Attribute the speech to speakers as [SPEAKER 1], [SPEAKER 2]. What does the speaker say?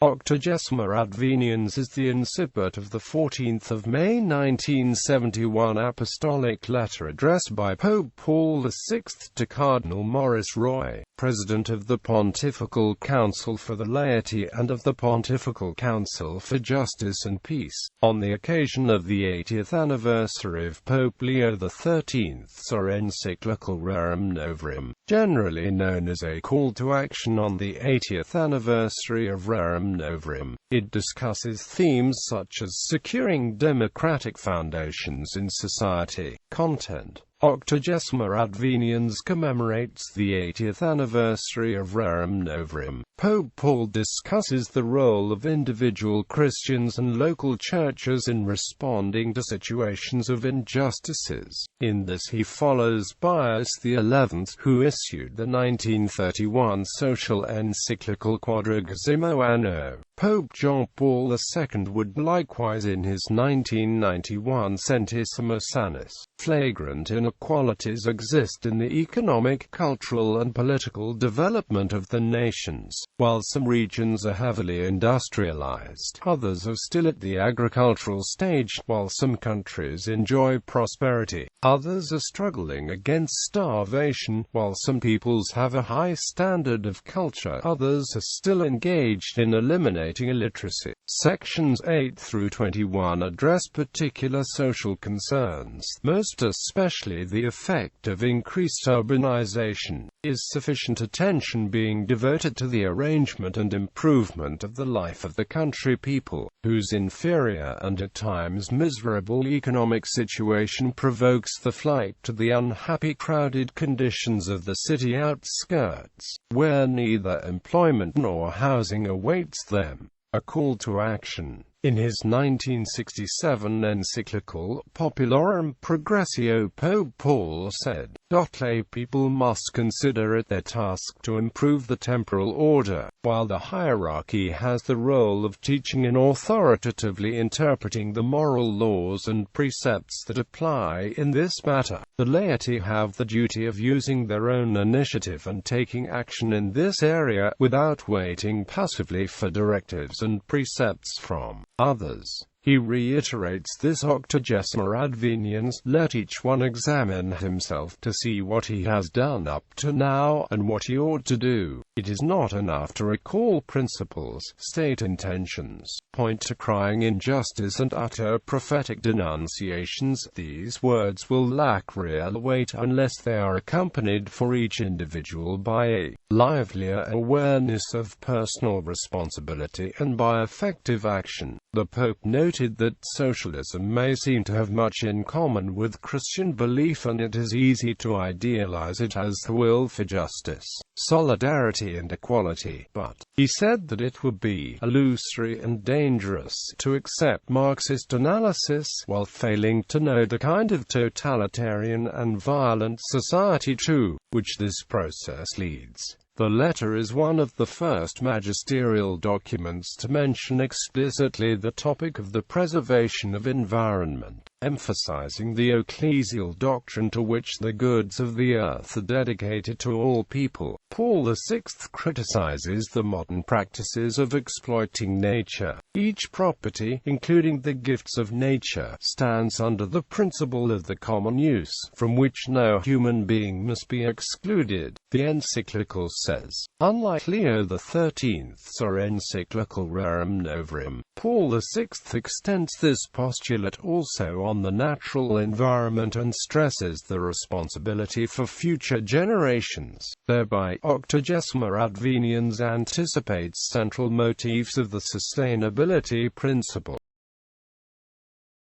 [SPEAKER 1] Octogesima adveniens is the incipit of the 14th of May 1971 Apostolic Letter addressed by Pope Paul VI to Cardinal Maurice Roy, President of the Pontifical Council for the Laity and of the Pontifical Council for Justice and Peace, on the occasion of the 80th anniversary of Pope Leo XIII's encyclical Rerum novarum, generally known as a call to action on the 80th anniversary of Rerum novarum. It discusses themes such as securing democratic foundations in society. Content: Octogesima adveniens commemorates the 80th anniversary of Rerum novarum. Pope Paul discusses the role of individual Christians and local churches in responding to situations of injustices. In this he follows Pius XI, who issued the 1931 social encyclical Octogesima Anno. Pope John Paul II would likewise in his 1991 Centesimus Annus. Flagrant inequalities exist in the economic, cultural and political development of the nations. While some regions are heavily industrialized, others are still at the agricultural stage. While some countries enjoy prosperity, others are struggling against starvation. While some peoples have a high standard of culture, others are still engaged in eliminating illiteracy. Sections 8 through 21 address particular social concerns, most especially the effect of increased urbanization. Is sufficient attention being devoted to the arrangement and improvement of the life of the country people, whose inferior and at times miserable economic situation provokes the flight to the unhappy crowded conditions of the city outskirts, where neither employment nor housing awaits them? A call to action. In his 1967 encyclical, Populorum Progressio, Pope Paul said, "Lay people must consider it their task to improve the temporal order, while the hierarchy has the role of teaching and authoritatively interpreting the moral laws and precepts that apply in this matter. The laity have the duty of using their own initiative and taking action in this area, without waiting passively for directives and precepts from others." He reiterates this Octogesima adveniens. Let each one examine himself to see what he has done up to now, and what he ought to do. It is not enough to recall principles, state intentions, point to crying injustice and utter prophetic denunciations. These words will lack real weight unless they are accompanied for each individual by a livelier awareness of personal responsibility and by effective action. The Pope noted that socialism may seem to have much in common with Christian belief, and it is easy to idealize it as the will for justice, solidarity and equality, but he said that it would be illusory and dangerous to accept Marxist analysis while failing to know the kind of totalitarian and violent society to which this process leads. The letter is one of the first magisterial documents to mention explicitly the topic of the preservation of environment, emphasizing the ecclesial doctrine to which the goods of the earth are dedicated to all people. Paul VI criticizes the modern practices of exploiting nature. Each property, including the gifts of nature, stands under the principle of the common use, from which no human being must be excluded. The encyclical says, unlike Leo XIII's encyclical Rerum novarum, Paul VI extends this postulate also on the natural environment and stresses the responsibility for future generations. Thereby, Octogesima adveniens anticipates central motifs of the sustainability principle.